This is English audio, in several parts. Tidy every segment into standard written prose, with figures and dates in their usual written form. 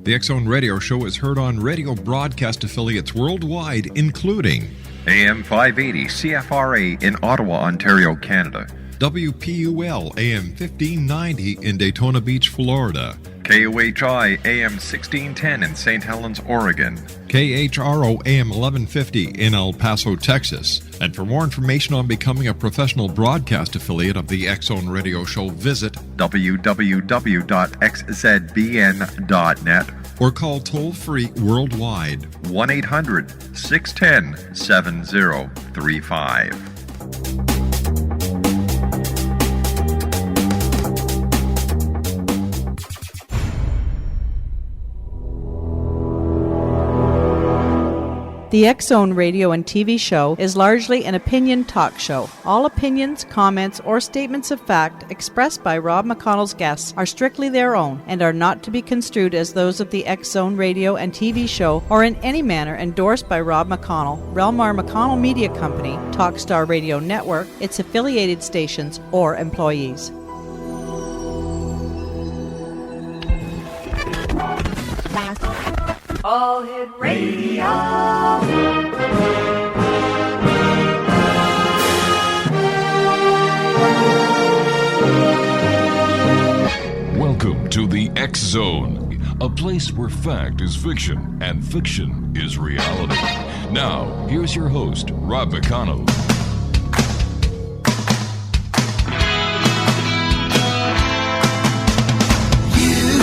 The X Zone Radio Show is heard on radio broadcast affiliates worldwide, including AM 580 CFRA in Ottawa, Ontario, Canada. WPUL AM 1590 in Daytona Beach, Florida. KOHI AM 1610 in St. Helens, Oregon. KHRO AM 1150 in El Paso, Texas. And for more information on becoming a professional broadcast affiliate of the X Zone Radio Show, visit www.xzbn.net or call toll-free worldwide 1-800-610-7035. The X Zone radio and TV show is largely an opinion talk show. All opinions, comments, or statements of fact expressed by Rob McConnell's guests are strictly their own and are not to be construed as those of the X Zone radio and TV show or in any manner endorsed by Rob McConnell, Relmar McConnell Media Company, Talkstar Radio Network, its affiliated stations, or employees. All Hit Radio. Welcome to the X Zone, a place where fact is fiction and fiction is reality. Now, here's your host, Rob McConnell. You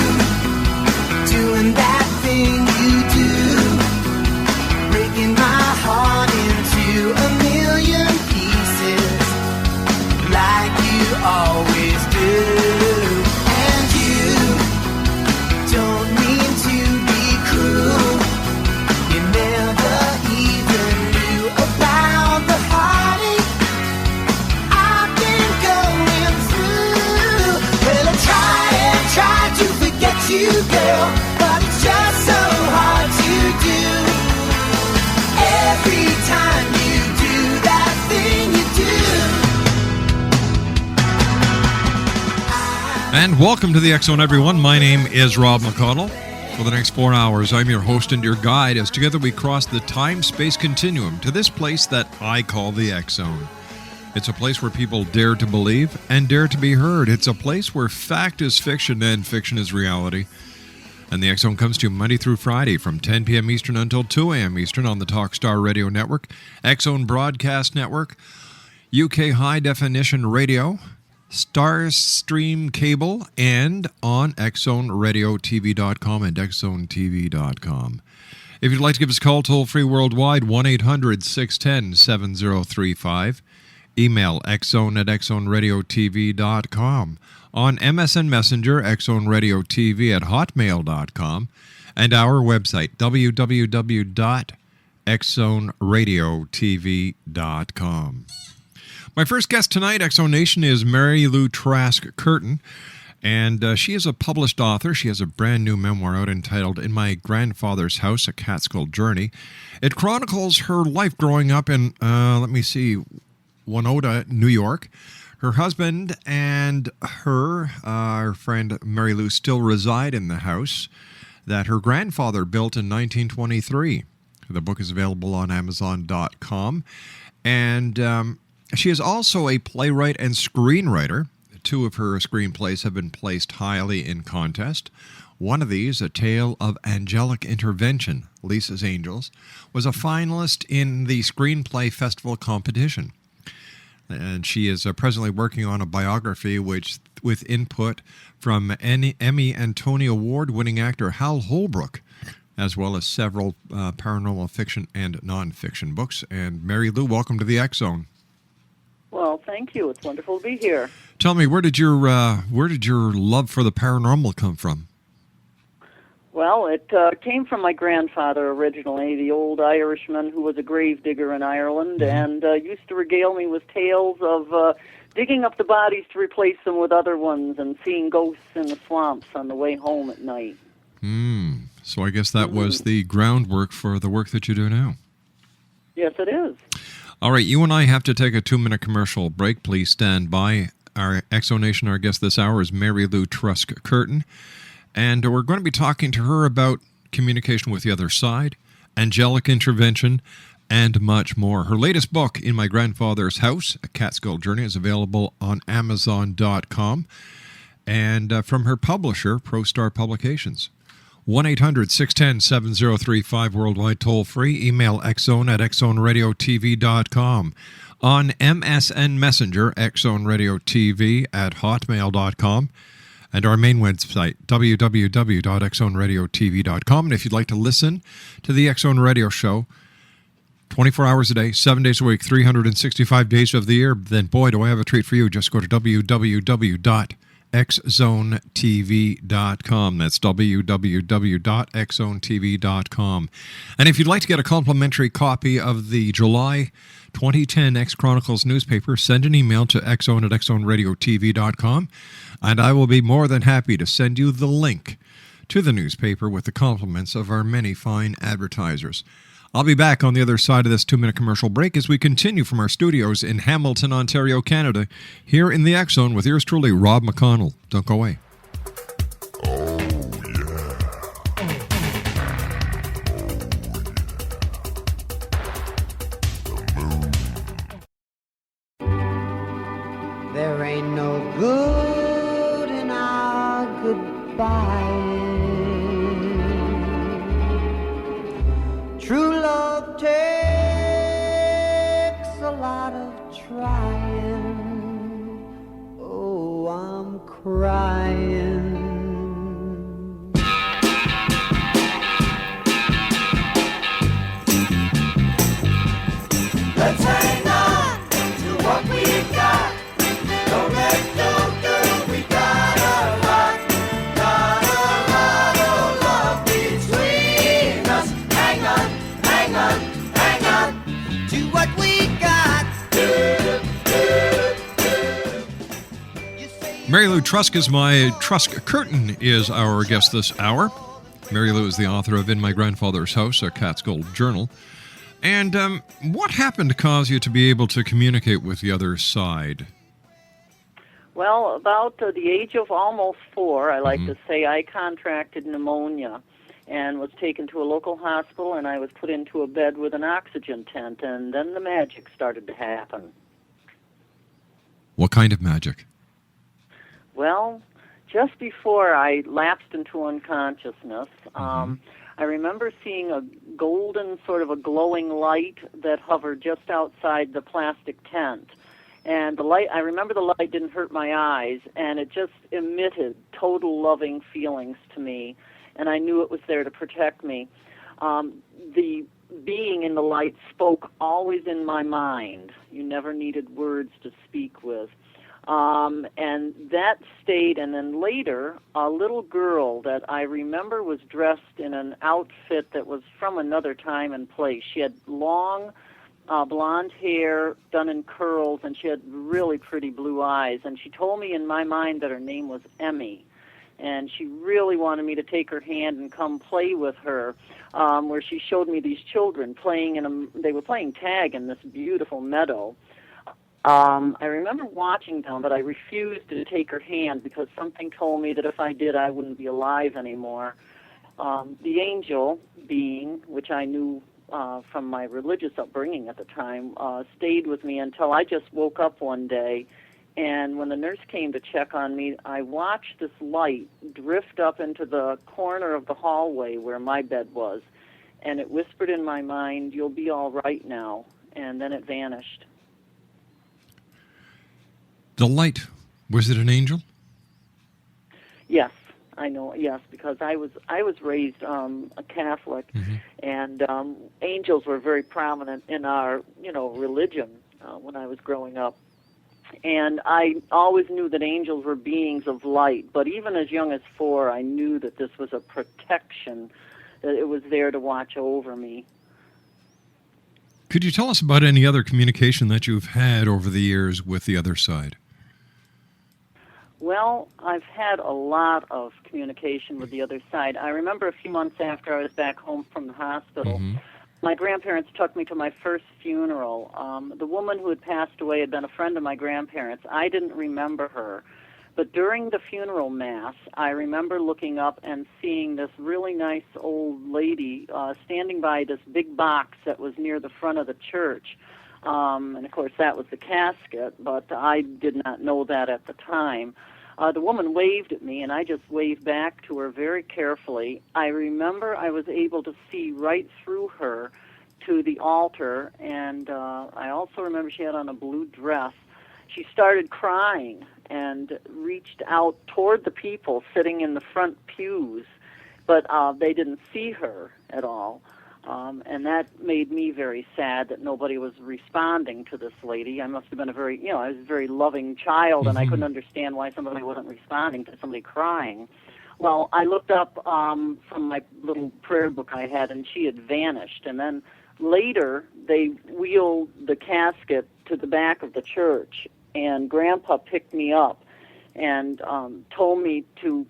doing that thing you do, breaking my heart into a million pieces, like you always do. And you don't mean to be cruel, you never even knew about the heartache I've been going through. Well, I try to forget you, girl, but it's just so hard to do. Every time you do that thing you do. And welcome to the X Zone, everyone. My name is Rob McConnell. For the next 4 hours, I'm your host and your guide as together we cross the time-space continuum to this place that I call the X Zone. It's a place where people dare to believe and dare to be heard. It's a place where fact is fiction and fiction is reality. And the X Zone comes to you Monday through Friday from 10 p.m. Eastern until 2 a.m. Eastern on the Talkstar Radio Network, X Zone Broadcast Network, UK High Definition Radio, Starstream Cable, and on xzoneradiotv.com and xzonetv.com. If you'd like to give us a call toll-free worldwide, 1-800-610-7035. Email xzone@xzoneradiotv.com. On MSN Messenger, xzoneradiotv@hotmail.com. And our website, www.xzoneradiotv.com. My first guest tonight, X Zone Nation, is Marilou TRASK-CURTIN. And she is a published author. She has a brand new memoir out entitled In My Grandfather's House, A Catskill Journey. It chronicles her life growing up in, Oneonta, New York. Her husband and her friend Marilou still reside in the house that her grandfather built in 1923. The book is available on Amazon.com. And she is also a playwright and screenwriter. 2 of her screenplays have been placed highly in contest. One of these, A Tale of Angelic Intervention, Lisa's Angels, was a finalist in the Screenplay Festival Competition. And she is presently working on a biography with input from Emmy and Tony Award-winning actor Hal Holbrook, as well as several paranormal fiction and nonfiction books. And Marilou, welcome to the X Zone. Well, thank you. It's wonderful to be here. Tell me, where did your love for the paranormal come from? Well, it came from my grandfather originally, the old Irishman who was a grave digger in Ireland, and used to regale me with tales of digging up the bodies to replace them with other ones and seeing ghosts in the swamps on the way home at night. So I guess that was the groundwork for the work that you do now. Yes, it is. All right, you and I have to take a 2-minute commercial break. Please stand by. Our X Zone Nation, our guest this hour is Marilou TRASK-CURTIN. And we're going to be talking to her about communication with the other side, angelic intervention, and much more. Her latest book, In My Grandfather's House, A Catskill Journey, is available on Amazon.com and from her publisher, ProStar Publications. 1-800-610-7035, worldwide toll-free. Email xzone@xzoneradiotv.com. On MSN Messenger, xzoneradiotv@hotmail.com. And our main website, www.xzoneradiotv.com. And if you'd like to listen to the X Zone Radio Show 24 hours a day, 7 days a week, 365 days of the year, then boy, do I have a treat for you. Just go to www.xzonetv.com. That's www.xzonetv.com. And if you'd like to get a complimentary copy of the July 2010 X Chronicles newspaper, send an email to xzone@xzoneradiotv.com, and I will be more than happy to send you the link to the newspaper with the compliments of our many fine advertisers. I'll be back on the other side of this 2-minute commercial break as we continue from our studios in Hamilton, Ontario, Canada, here in the X Zone with yours truly, Rob McConnell. Don't go away. There ain't no good in our goodbye. True love takes a lot of trying. Oh, I'm crying. Let's hang on to what we got. Don't let go, girl, we got a lot of love between us. Hang on, hang on, hang on to what we got. Marilou TRASK-CURTIN is our guest this hour. Marilou is the author of In My Grandfather's House, a Catskill Journal. And what happened to cause you to be able to communicate with the other side? Well, about the age of almost 4, I like to say, I contracted pneumonia and was taken to a local hospital, and I was put into a bed with an oxygen tent, and then the magic started to happen. What kind of magic? Well, just before I lapsed into unconsciousness, I remember seeing a golden, sort of a glowing light that hovered just outside the plastic tent. And the light, I remember the light didn't hurt my eyes, and it just emitted total loving feelings to me, and I knew it was there to protect me. The being in the light spoke always in my mind. You never needed words to speak with. And that stayed, and then later, a little girl that I remember was dressed in an outfit that was from another time and place. She had long blonde hair done in curls, and she had really pretty blue eyes. And she told me in my mind that her name was Emmy. And she really wanted me to take her hand and come play with her, where she showed me these children playing they were playing tag in this beautiful meadow. I remember watching them, but I refused to take her hand because something told me that if I did, I wouldn't be alive anymore. The angel being, which I knew from my religious upbringing at the time, stayed with me until I just woke up one day. And when the nurse came to check on me, I watched this light drift up into the corner of the hallway where my bed was. And it whispered in my mind, "You'll be all right now." And then it vanished. The light, was it an angel? Yes, I know. Yes, because I was raised a Catholic, and angels were very prominent in our religion when I was growing up. And I always knew that angels were beings of light. But even as young as 4, I knew that this was a protection, that it was there to watch over me. Could you tell us about any other communication that you've had over the years with the other side? Well, I've had a lot of communication with the other side. I remember a few months after I was back home from the hospital, my grandparents took me to my first funeral. The woman who had passed away had been a friend of my grandparents. I didn't remember her, But during the funeral mass, I remember looking up and seeing this really nice old lady standing by this big box that was near the front of the church. And, of course, that was the casket, but I did not know that at the time. The woman waved at me, and I just waved back to her very carefully. I remember I was able to see right through her to the altar, and I also remember she had on a blue dress. She started crying and reached out toward the people sitting in the front pews, but they didn't see her at all. And that made me very sad that nobody was responding to this lady. I must have been I was a very loving child, and I couldn't understand why somebody wasn't responding to somebody crying. Well, I looked up from my little prayer book I had, and she had vanished. And then later, they wheeled the casket to the back of the church, and Grandpa picked me up and told me to,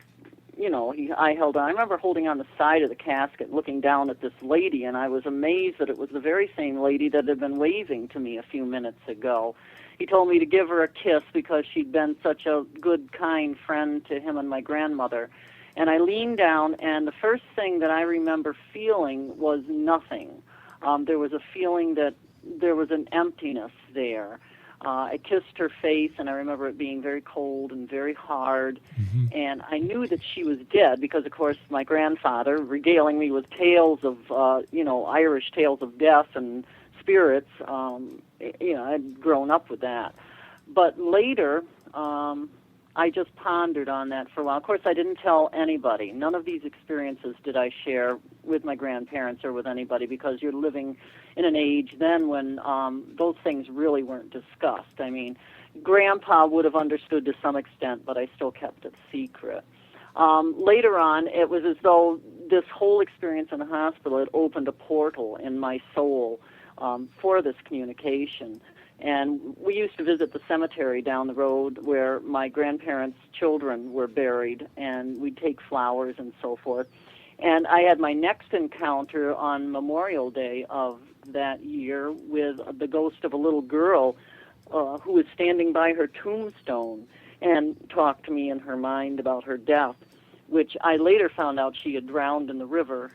I held on. I remember holding on the side of the casket, looking down at this lady, and I was amazed that it was the very same lady that had been waving to me a few minutes ago. He told me to give her a kiss because she'd been such a good, kind friend to him and my grandmother. And I leaned down, and the first thing that I remember feeling was nothing. There was a feeling that there was an emptiness there. I kissed her face, and I remember it being very cold and very hard. And I knew that she was dead because, of course, my grandfather, regaling me with tales of, Irish tales of death and spirits, I'd grown up with that. But later, I just pondered on that for a while. Of course, I didn't tell anybody. None of these experiences did I share with my grandparents or with anybody because you're living in an age then when those things really weren't discussed. I mean, Grandpa would have understood to some extent, but I still kept it secret. Later on, it was as though this whole experience in the hospital had opened a portal in my soul for this communication. And we used to visit the cemetery down the road where my grandparents' children were buried, and we'd take flowers and so forth. And I had my next encounter on Memorial Day of that year with the ghost of a little girl who was standing by her tombstone and talked to me in her mind about her death, which I later found out she had drowned in the river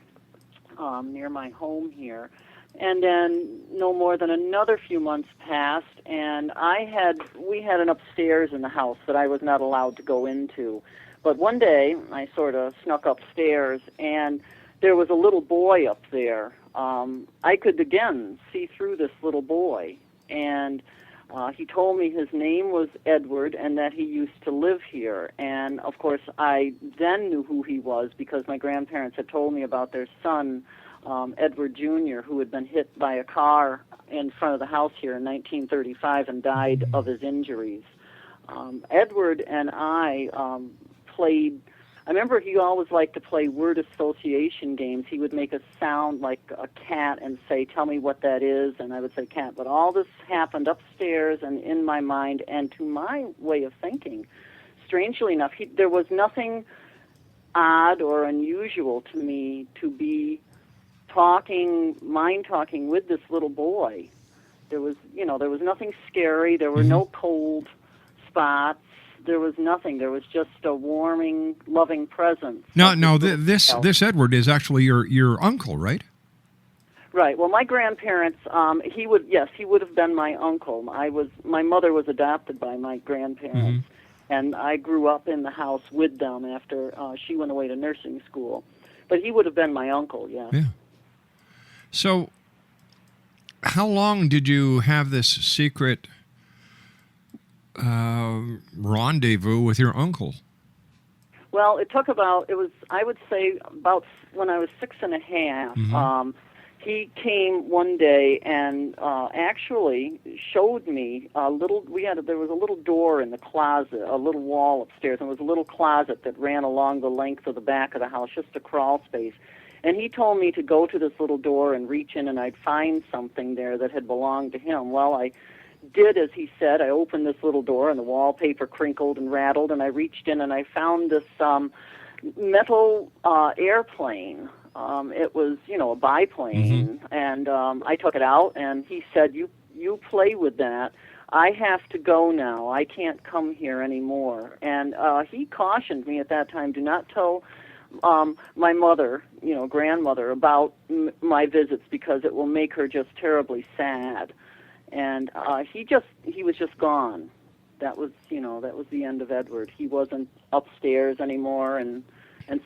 near my home here. And then no more than another few months passed, and we had an upstairs in the house that I was not allowed to go into. But one day, I sort of snuck upstairs, and there was a little boy up there. I could, again, see through this little boy. And he told me his name was Edward and that he used to live here. And, of course, I then knew who he was because my grandparents had told me about their son, Edward Jr., who had been hit by a car in front of the house here in 1935 and died of his injuries. Edward and I played. I remember he always liked to play word association games. He would make a sound like a cat and say, "Tell me what that is," and I would say cat. But all this happened upstairs and in my mind, and to my way of thinking, strangely enough, there was nothing odd or unusual to me to be mind talking with this little boy. There was nothing scary. There were no cold spots. There was nothing. There was just a warming, loving presence. No, this Edward is actually your uncle, right? Right. Well, my grandparents, he would have been my uncle. My mother was adopted by my grandparents, and I grew up in the house with them after she went away to nursing school. But he would have been my uncle, yes. Yeah. So, how long did you have this secret rendezvous with your uncle? Well, it took about when I was 6 and a half. He came one day and actually showed me there was a little door in the closet, a little wall upstairs, and there was a little closet that ran along the length of the back of the house, just a crawl space. And he told me to go to this little door and reach in, and I'd find something there that had belonged to him. Well, I did as he said. I opened this little door, and the wallpaper crinkled and rattled, and I reached in, and I found this metal airplane. It was, a biplane, and I took it out, and he said, you you play with that. I have to go now. I can't come here anymore. And he cautioned me at that time, do not tell my mother, grandmother, about my visits because it will make her just terribly sad. And he was just gone. That was the end of Edward. He wasn't upstairs anymore and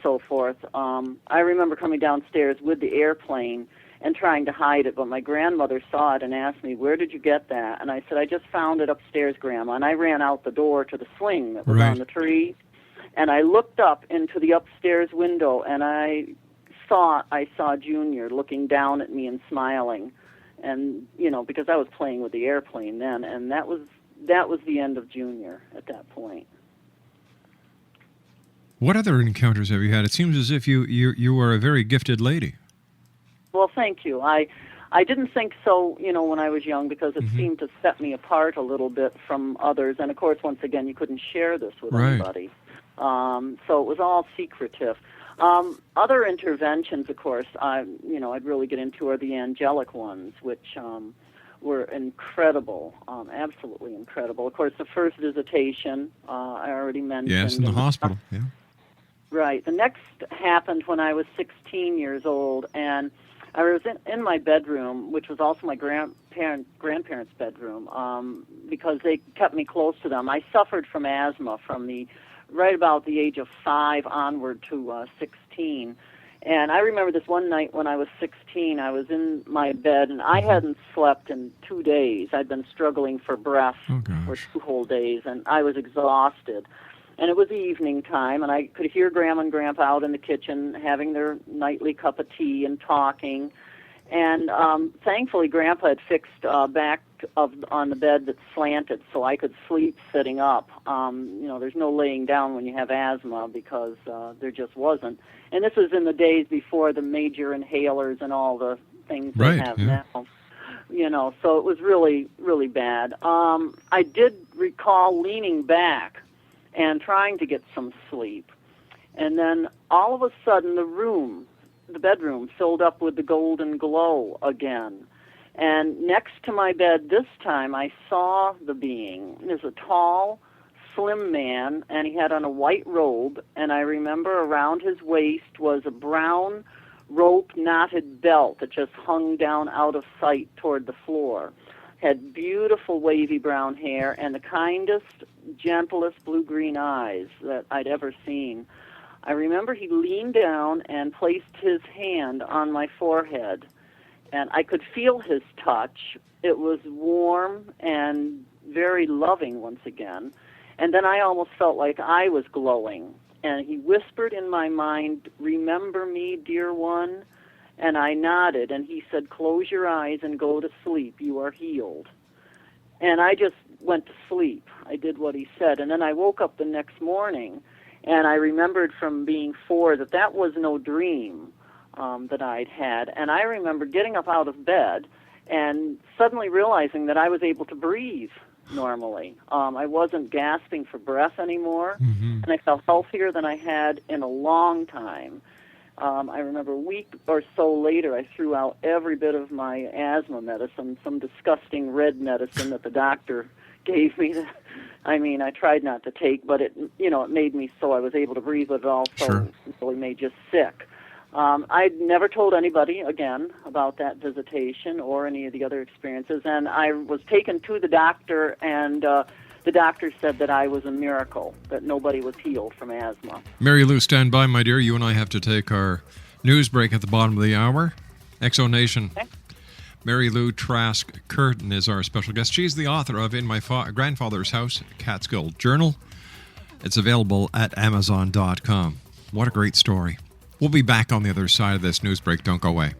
so forth. I remember coming downstairs with the airplane and trying to hide it, but my grandmother saw it and asked me, "Where did you get that?" And I said, "I just found it upstairs, Grandma." And I ran out the door to the swing that was on the tree, and I looked up into the upstairs window, and I saw Junior looking down at me and smiling, and because I was playing with the airplane then, and that was the end of Junior at that point. What other encounters have you had? It seems as if you are a very gifted lady. Well, thank you. I didn't think so, when I was young, because it seemed to set me apart a little bit from others. And, of course, once again, you couldn't share this with anybody. So it was all secretive. Other interventions, of course, I'd really get into are the angelic ones, which were incredible, absolutely incredible. Of course, the first visitation, I already mentioned. Yes, in the hospital, yeah. Right. The next happened when I was 16 years old, and I was in my bedroom, which was also my grandparents' bedroom, because they kept me close to them. I suffered from asthma from right about the age of 5 onward to 16. And I remember this one night when I was 16, I was in my bed, and I hadn't slept in 2 days. I'd been struggling for breath for 2 whole days, and I was exhausted. And it was evening time, and I could hear Grandma and Grandpa out in the kitchen having their nightly cup of tea and talking. And thankfully, Grandpa had fixed back on the bed that slanted so I could sleep sitting up. There's no laying down when you have asthma because there just wasn't. And this was in the days before the major inhalers and all the things they have now. So it was really, really bad. I did recall leaning back and trying to get some sleep. And then all of a sudden the bedroom filled up with the golden glow again. And next to my bed this time I saw the being. There's a tall, slim man, and he had on a white robe, and I remember around his waist was a brown rope knotted belt that just hung down out of sight toward the floor. Had beautiful wavy brown hair and the kindest, gentlest blue-green eyes that I'd ever seen. I remember he leaned down and placed his hand on my forehead, and I could feel his touch. It was warm and very loving once again, and then I almost felt like I was glowing, and he whispered in my mind, "Remember me, dear one?" And I nodded, and he said, "Close your eyes and go to sleep. You are healed." And I just went to sleep. I did what he said. And then I woke up the next morning, and I remembered from being 4 that was no dream that I'd had. And I remember getting up out of bed and suddenly realizing that I was able to breathe normally. I wasn't gasping for breath anymore, and I felt healthier than I had in a long time. I remember a week or so later, I threw out every bit of my asthma medicine, some disgusting red medicine that the doctor gave me. I tried not to take, but it made me so I was able to breathe, but it also really made you sick. I'd never told anybody again about that visitation or any of the other experiences, and I was taken to the doctor, and the doctor said that I was a miracle, that nobody was healed from asthma. Marilou, stand by, my dear. You and I have to take our news break at the bottom of the hour. Exo Nation. Okay. Marilou TRASK-CURTIN is our special guest. She's the author of In My Grandfather's House, Catskill Journal. It's available at Amazon.com. What a great story. We'll be back on the other side of this news break. Don't go away.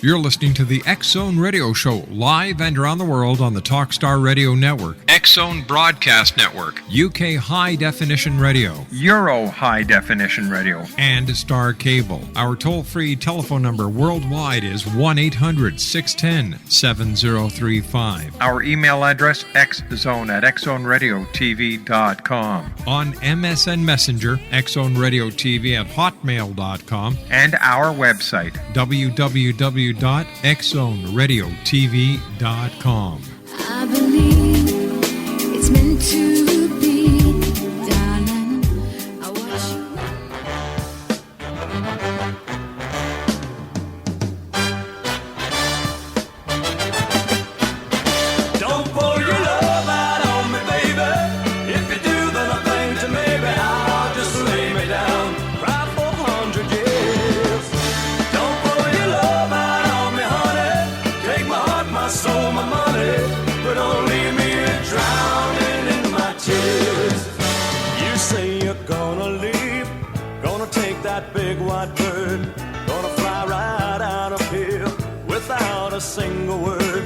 You're listening to the X Zone Radio Show, live and around the world on the Talkstar Radio Network. X-Zone Broadcast Network, UK High Definition Radio, Euro High Definition Radio, and Star Cable. Our toll-free telephone number worldwide is 1-800-610-7035. Our email address, xzone@xzoneradiotv.com. On MSN Messenger, xzoneradiotv@hotmail.com. And our website, www.xzoneradiotv.com. I believe it's meant to be, darling. I watch you. Don't pour your love out on me, baby. If you do, then I think that maybe I'll just lay me down, cry for 100 years. Don't pour your love out on me, honey. Take my heart, my soul, my money, but don't leave me drowning in my tears. You say you're gonna leave, gonna take that big white bird, gonna fly right out of here without a single word.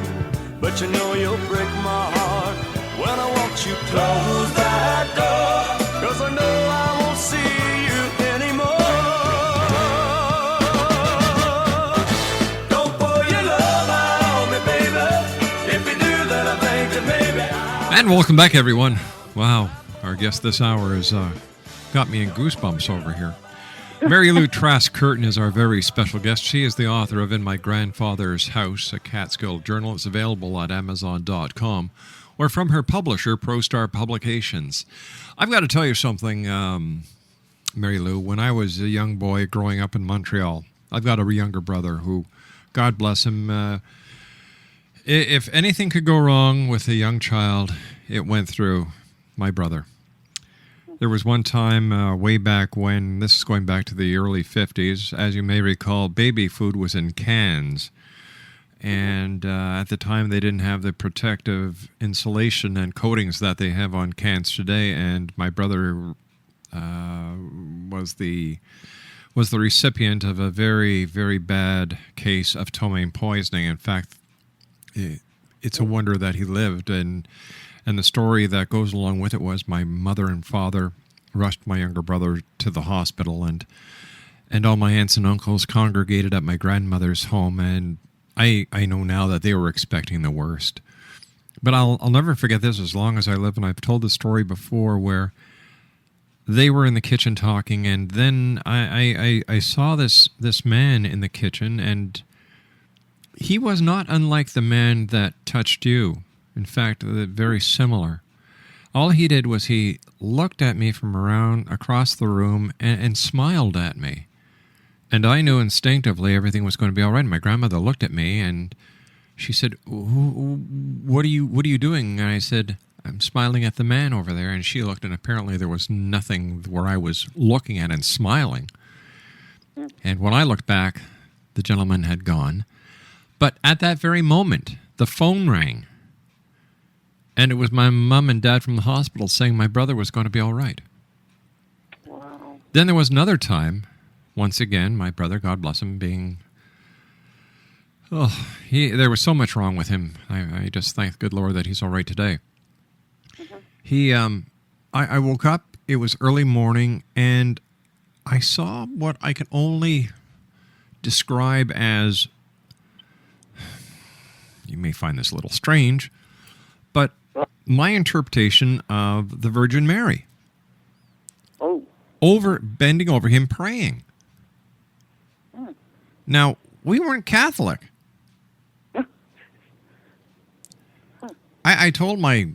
But you know you'll break my heart when I watch you close that door, 'cause I know I won't see you anymore. Don't pour your love out on me, baby. If you do, then I think that maybe And welcome back, everyone. Wow, our guest this hour has got me in goosebumps over here. Marilou TRASK-CURTIN is our very special guest. She is the author of In My Grandfather's House, a Catskill Journal. It's available at Amazon.com or from her publisher, ProStar Publications. I've got to tell you something, Marilou. When I was a young boy growing up in Montreal, I've got a younger brother who, God bless him, if anything could go wrong with a young child, it went through my brother. There was one time way back when, this is going back to the early 50s, as you may recall, baby food was in cans. And at the time, they didn't have the protective insulation and coatings that they have on cans today. And my brother was the recipient of a very, very bad case of ptomaine poisoning. In fact, it's a wonder that he lived. And the story that goes along with it was my mother and father rushed my younger brother to the hospital, and all my aunts and uncles congregated at my grandmother's home, and I know now that they were expecting the worst. But I'll never forget this as long as I live, and I've told the story before where they were in the kitchen talking, and then I saw this man in the kitchen, and he was not unlike the man that touched you. In fact, very similar. All he did was he looked at me from across the room and smiled at me. And I knew instinctively everything was going to be all right. My grandmother looked at me and she said, what are you doing? And I said, I'm smiling at the man over there. And she looked, and apparently there was nothing where I was looking at and smiling. And when I looked back, the gentleman had gone. But at that very moment, the phone rang. And it was my mom and dad from the hospital saying my brother was going to be all right. Wow. Then there was another time, once again, my brother, God bless him, there was so much wrong with him. I just thank the good Lord that he's all right today. Mm-hmm. I woke up, it was early morning, and I saw what I could only describe as, you may find this a little strange, but my interpretation of the Virgin Mary. Oh. Bending over him, praying. Now, we weren't Catholic. I told my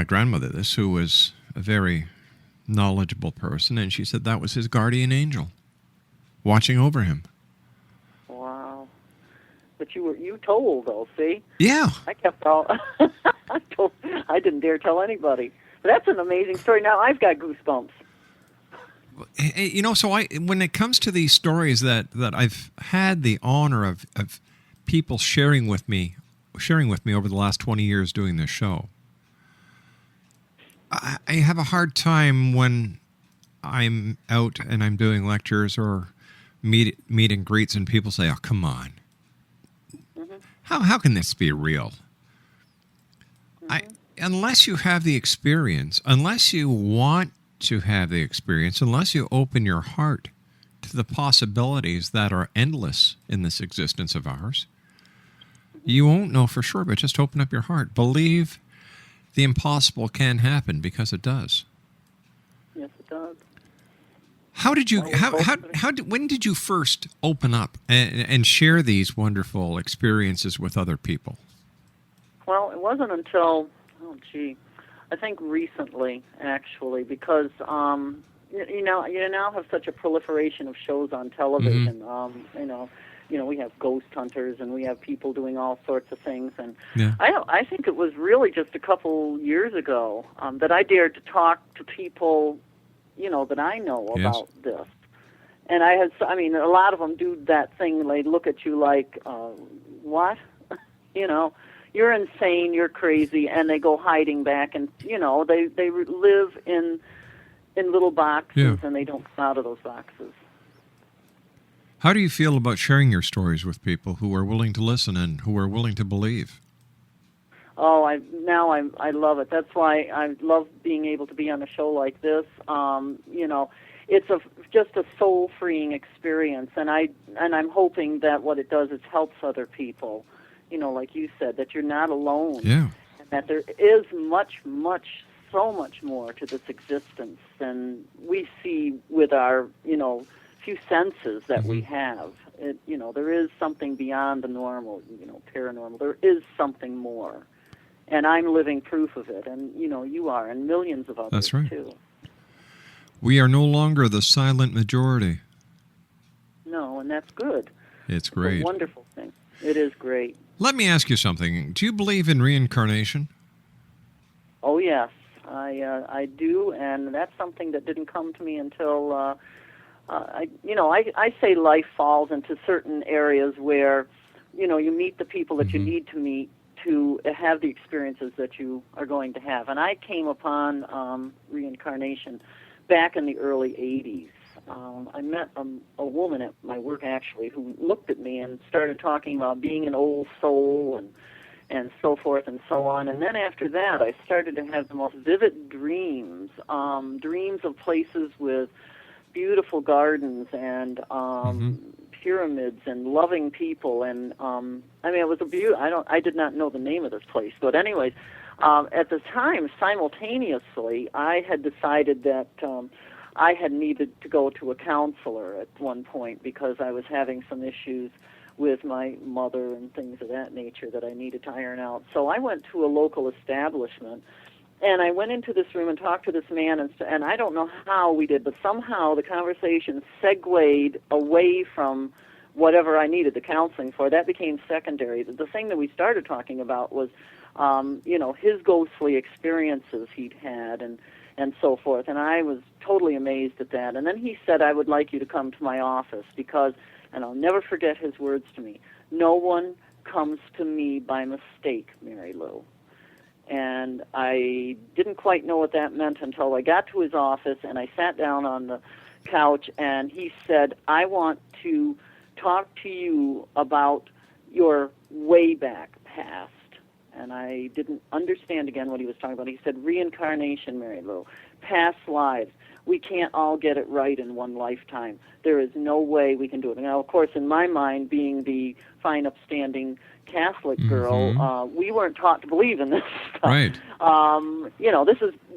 grandmother this, who was a very knowledgeable person, and she said that was his guardian angel, watching over him. Wow. But you told, though, see? Yeah. I kept all... I didn't dare tell anybody. But that's an amazing story. Now I've got goosebumps. You know, so when it comes to these stories that I've had the honor of people sharing with me over the last 20 years doing this show, I have a hard time when I'm out and I'm doing lectures or meet and greets and people say, oh, come on. Mm-hmm. How can this be real? unless you have the experience, unless you want to have the experience, unless you open your heart to the possibilities that are endless in this existence of ours, you won't know for sure, but just open up your heart. Believe the impossible can happen, because it does. Yes, it does. How did you, when did you first open up and share these wonderful experiences with other people? Well, it wasn't until, I think recently, actually, because you now have such a proliferation of shows on television. We have ghost hunters and we have people doing all sorts of things. And I think it was really just a couple years ago that I dared to talk to people, that I know about this. And a lot of them do that thing. They look at you like, what? You're insane, you're crazy, and they go hiding back, and they live in little boxes, and they don't come out of those boxes. How do you feel about sharing your stories with people who are willing to listen and who are willing to believe? Oh, I love it. That's why I love being able to be on a show like this. It's just a soul-freeing experience, and I'm hoping that what it does is helps other people. Like you said, that you're not alone. Yeah. And that there is so much more to this existence than we see with our, few senses that we have. There is something beyond the normal, paranormal. There is something more. And I'm living proof of it. And, you are, and millions of others, That's right. too. We are no longer the silent majority. No, and that's good. It's great. It's a wonderful thing. It is great. Let me ask you something. Do you believe in reincarnation? Oh, yes. I do, and that's something that didn't come to me until, I say life falls into certain areas where, you meet the people that you need to meet to have the experiences that you are going to have. And I came upon reincarnation back in the early 80s. I met a woman at my work, actually, who looked at me and started talking about being an old soul and so forth and so on. And then after that, I started to have the most vivid dreams, dreams of places with beautiful gardens and pyramids and loving people. And it was I did not know the name of this place, but anyways, at the time, simultaneously, I had decided that I had needed to go to a counselor at one point because I was having some issues with my mother and things of that nature that I needed to iron out. So I went to a local establishment, and I went into this room and talked to this man, and I don't know how we did, but somehow the conversation segued away from whatever I needed the counseling for. That became secondary. The thing that we started talking about was, his ghostly experiences he'd had and so forth, and I was totally amazed at that. And then he said, I would like you to come to my office because, and I'll never forget his words to me, no one comes to me by mistake, Marilou. And I didn't quite know what that meant until I got to his office and I sat down on the couch, and he said, I want to talk to you about your way back past. And I didn't understand again what he was talking about. He said, reincarnation, Marilou, past lives. We can't all get it right in one lifetime. There is no way we can do it. Now, of course, in my mind, being the fine, upstanding Catholic girl, we weren't taught to believe in this stuff. Right.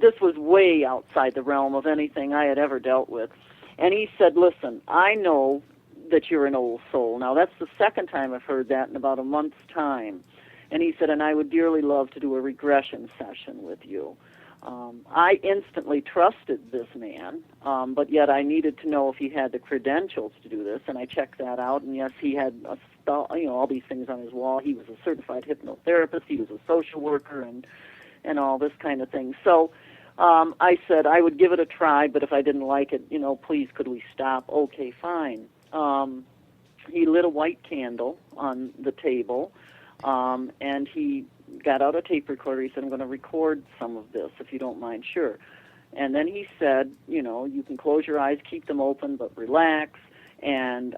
This was way outside the realm of anything I had ever dealt with. And he said, listen, I know that you're an old soul. Now, that's the second time I've heard that in about a month's time. And he said, and I would dearly love to do a regression session with you. I instantly trusted this man, but yet I needed to know if he had the credentials to do this, and I checked that out, and yes, he had all these things on his wall. He was a certified hypnotherapist, he was a social worker, and all this kind of thing. So I said I would give it a try, but if I didn't like it, please could we stop? Okay, fine. He lit a white candle on the table, and he got out a tape recorder. He said, I'm going to record some of this, if you don't mind. Sure. And then he said, you can close your eyes, keep them open, but relax, and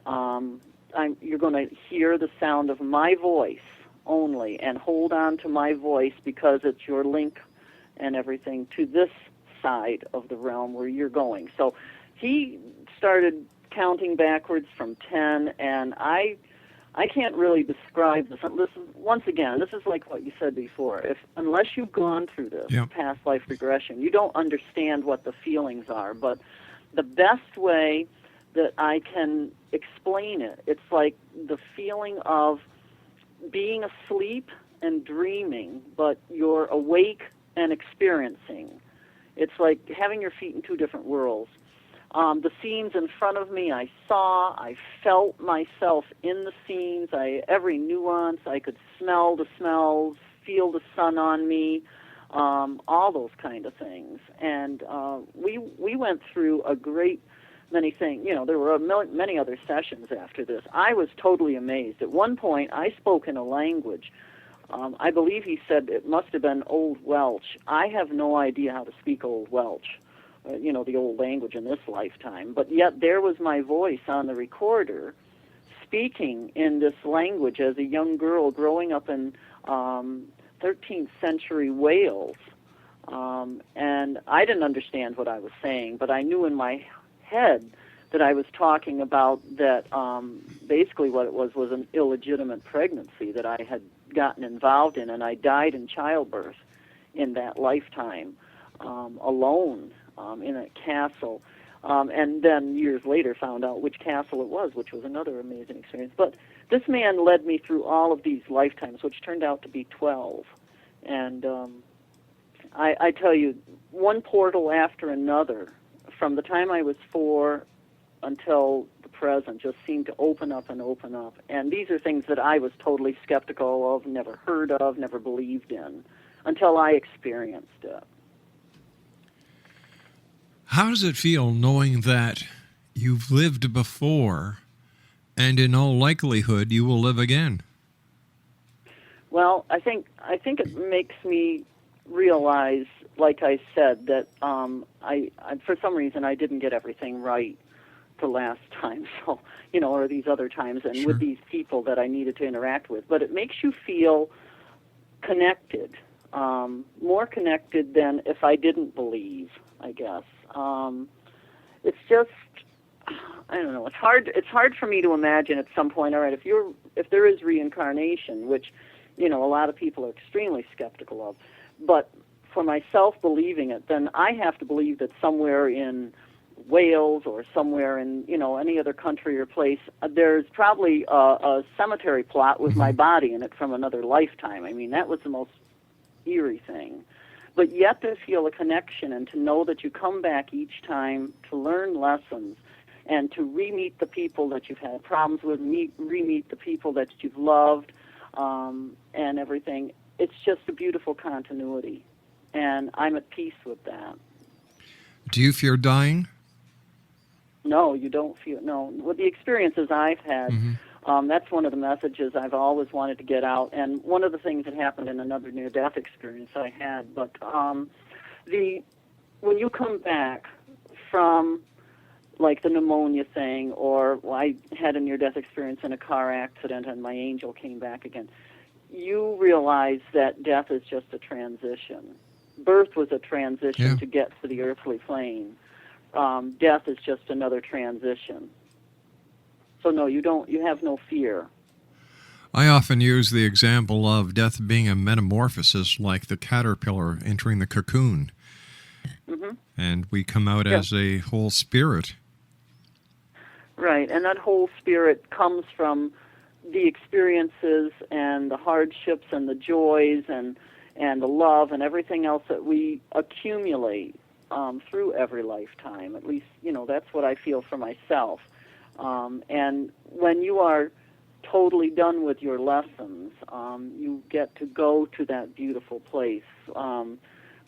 you're going to hear the sound of my voice only, and hold on to my voice because it's your link and everything to this side of the realm where you're going. So he started counting backwards from 10, and I can't really describe this. Once again, this is like what you said before. Unless you've gone through this past life regression, you don't understand what the feelings are. But the best way that I can explain it, it's like the feeling of being asleep and dreaming, but you're awake and experiencing. It's like having your feet in two different worlds. The scenes in front of me, I felt myself in the scenes, every nuance, I could smell the smells, feel the sun on me, all those kind of things. And we went through a great many things. There were many other sessions after this. I was totally amazed. At one point, I spoke in a language. I believe he said it must have been Old Welsh. I have no idea how to speak Old Welsh. The old language in this lifetime, but yet there was my voice on the recorder speaking in this language as a young girl growing up in 13th century Wales, and I didn't understand what I was saying, but I knew in my head that I was talking about that basically what it was an illegitimate pregnancy that I had gotten involved in, and I died in childbirth in that lifetime, alone. In a castle, and then years later found out which castle it was, which was another amazing experience. But this man led me through all of these lifetimes, which turned out to be 12. And I tell you, one portal after another, from the time I was 4 until the present, just seemed to open up and open up. And these are things that I was totally skeptical of, never heard of, never believed in, until I experienced it. How does it feel knowing that you've lived before and in all likelihood you will live again? Well, I think it makes me realize, like I said, that I for some reason I didn't get everything right the last time, so or these other times, and with these people that I needed to interact with. But it makes you feel connected, more connected than if I didn't believe, I guess. It's just, I don't know. It's hard for me to imagine at some point. All right, if there is reincarnation, which a lot of people are extremely skeptical of, but for myself believing it, then I have to believe that somewhere in Wales or somewhere in any other country or place, there's probably a cemetery plot with my body in it from another lifetime. I mean, that was the most eerie thing. But yet to feel a connection and to know that you come back each time to learn lessons and to re-meet the people that you've had problems with, re-meet the people that you've loved, and everything. It's just a beautiful continuity, and I'm at peace with that. Do you fear dying? No, you don't feel, no. With the experiences I've had, that's one of the messages I've always wanted to get out, and one of the things that happened in another near-death experience I had. But when you come back from, like, the pneumonia thing, or I had a near-death experience in a car accident and my angel came back again, you realize that death is just a transition. Birth was a transition to get to the earthly plane. Death is just another transition. So no, you have no fear. I often use the example of death being a metamorphosis, like the caterpillar entering the cocoon. And we come out as a whole spirit. Right, and that whole spirit comes from the experiences and the hardships and the joys and the love and everything else that we accumulate through every lifetime. At least, that's what I feel for myself. And when you are totally done with your lessons, you get to go to that beautiful place,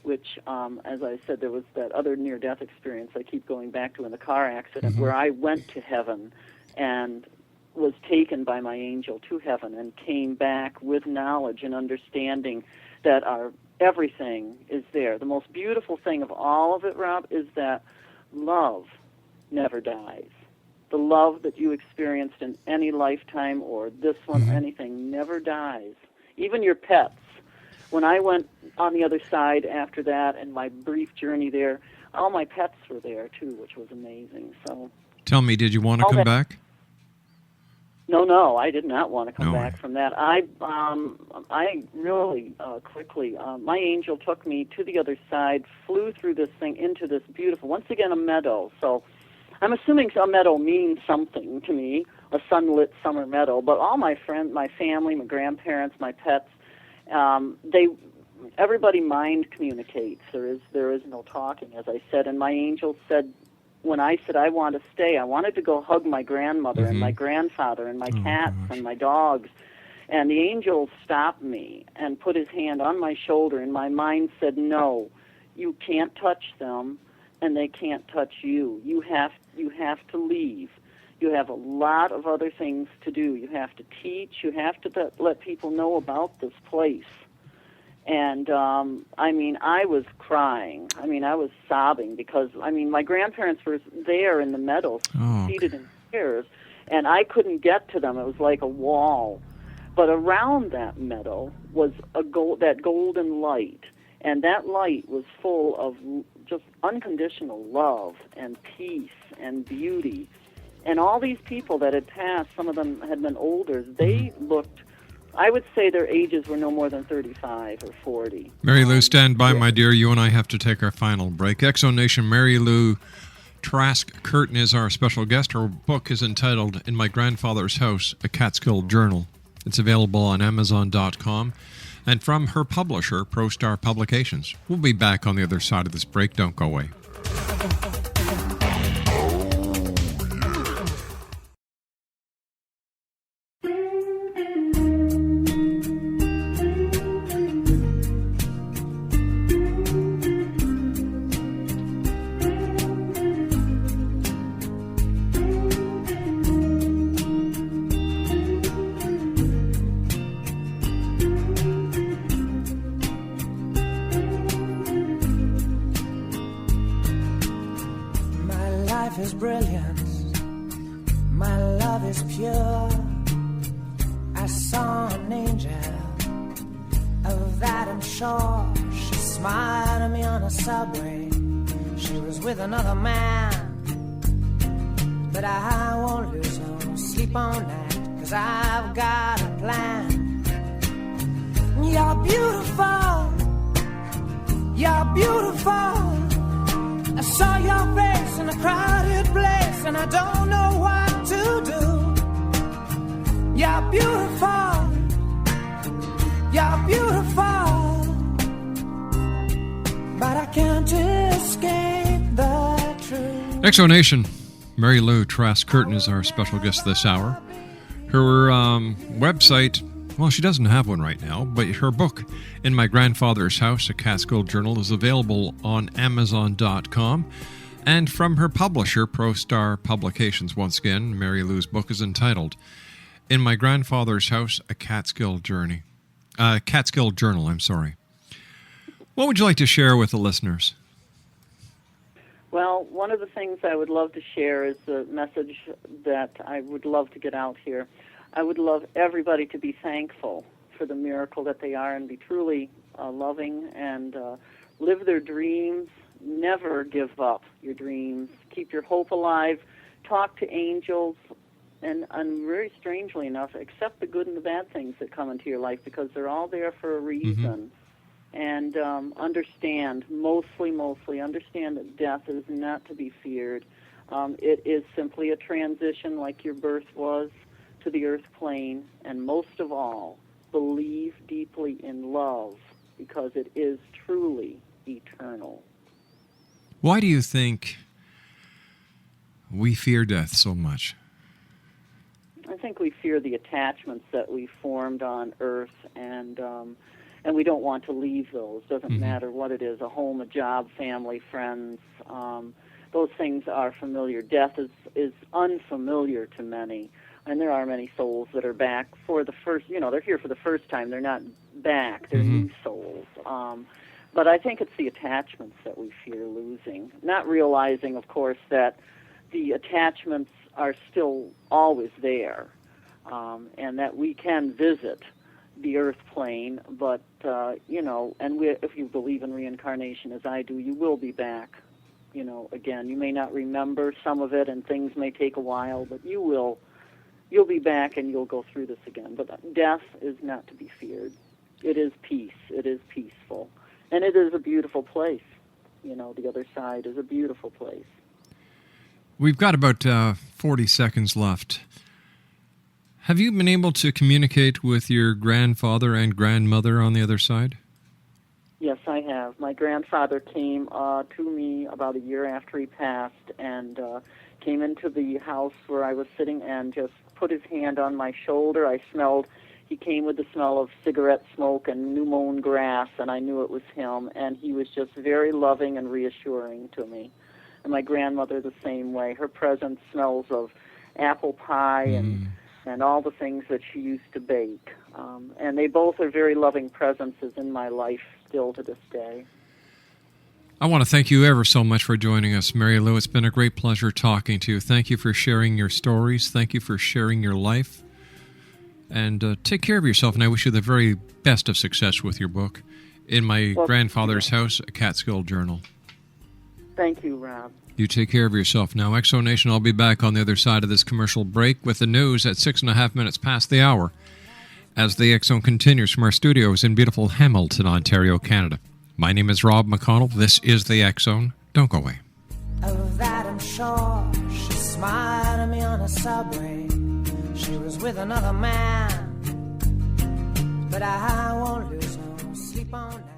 which, as I said, there was that other near-death experience I keep going back to in the car accident, where I went to heaven and was taken by my angel to heaven and came back with knowledge and understanding that everything is there. The most beautiful thing of all of it, Rob, is that love never dies. The love that you experienced in any lifetime or this one, anything, never dies. Even your pets. when I went on the other side after that and my brief journey there, all my pets were there too, which was amazing. So Tell me, did you want to come back? No, I did not want to come No back way. from that. I really quickly, my angel took me to the other side, flew through this thing into this beautiful, once again, a meadow. So I'm assuming a meadow means something to me, a sunlit summer meadow. But all my friends, my family, my grandparents, my pets, everybody mind communicates. There is no talking, as I said. And my angel said, when I said I want to stay, I wanted to go hug my grandmother and my grandfather and my cats and my dogs. And the angel stopped me and put his hand on my shoulder, and my mind said, no, you can't touch them, and they can't touch you. You have to leave. You have a lot of other things to do. You have to teach. You have to let people know about this place. And, I was crying. I was sobbing because, my grandparents were there in the meadow, seated in chairs, and I couldn't get to them. It was like a wall. But around that meadow was that golden light, and that light was full of just unconditional love and peace and beauty. And all these people that had passed, some of them had been older, they looked, I would say their ages were no more than 35 or 40. Marilou, stand by, my dear. You and I have to take our final break. Exonation, Marilou TRASK-CURTIN is our special guest. Her book is entitled In My Grandfather's House, a Catskill Journal. It's available on Amazon.com and from her publisher, ProStar Publications. We'll be back on the other side of this break. Don't go away. Is brilliant, my love is pure. I saw an angel, of that I'm sure. She smiled at me on a subway. She was with another man, but I won't lose no sleep on that, 'cause I've got a plan. You're beautiful, you're beautiful. I saw your face in a crowded place, and I don't know what to do. You're beautiful, you're beautiful, but I can't escape the truth. Exonation, Marilou TRASK-CURTIN is our special guest this hour. Her website, well, she doesn't have one right now, but her book, In My Grandfather's House, a Catskill Journal, is available on Amazon.com. And from her publisher, ProStar Publications, once again, Marilou's book is entitled In My Grandfather's House, a Catskill Journal. What would you like to share with the listeners? Well, one of the things I would love to share is the message that I would love to get out here. I would love everybody to be thankful for the miracle that they are and be truly loving and live their dreams. Never give up your dreams. Keep your hope alive. Talk to angels. And very strangely enough, accept the good and the bad things that come into your life, because they're all there for a reason. And understand, mostly understand that death is not to be feared. It is simply a transition like your birth was to the earth plane. And most of all, believe deeply in love, because it is truly eternal. Why do you think we fear death so much? I think we fear the attachments that we formed on earth, and we don't want to leave those. Doesn't matter what it is, a home, a job, family, friends. Those things are familiar. Death is unfamiliar to many, and there are many souls that are back for the first, they're here for the first time. They're not back. They're new souls. But I think it's the attachments that we fear losing, not realizing, of course, that the attachments are still always there, and that we can visit the earth plane, but, and if you believe in reincarnation as I do, you will be back, again. You may not remember some of it, and things may take a while, but you'll be back and you'll go through this again. But death is not to be feared. It is peace. It is peaceful. And it is a beautiful place. The other side is a beautiful place. We've got about 40 seconds left. Have you been able to communicate with your grandfather and grandmother on the other side? Yes, I have. My grandfather came to me about a year after he passed and came into the house where I was sitting and just put his hand on my shoulder. He came with the smell of cigarette smoke and new mown grass, and I knew it was him. And he was just very loving and reassuring to me. And my grandmother the same way. Her presence smells of apple pie and all the things that she used to bake. And they both are very loving presences in my life still to this day. I want to thank you ever so much for joining us, Marilou. It's been a great pleasure talking to you. Thank you for sharing your stories. Thank you for sharing your life. And take care of yourself, and I wish you the very best of success with your book, In My Grandfather's House, a Catskill Journal. Thank you, Rob. You take care of yourself now. Exo Nation, I'll be back on the other side of this commercial break with the news at 6.5 minutes past the hour as the Exo continues from our studios in beautiful Hamilton, Ontario, Canada. My name is Rob McConnell. This is the Exo. Don't go away. Of that I'm sure. She smiled at me on a subway. She was with another man, but I won't lose no sleep on that.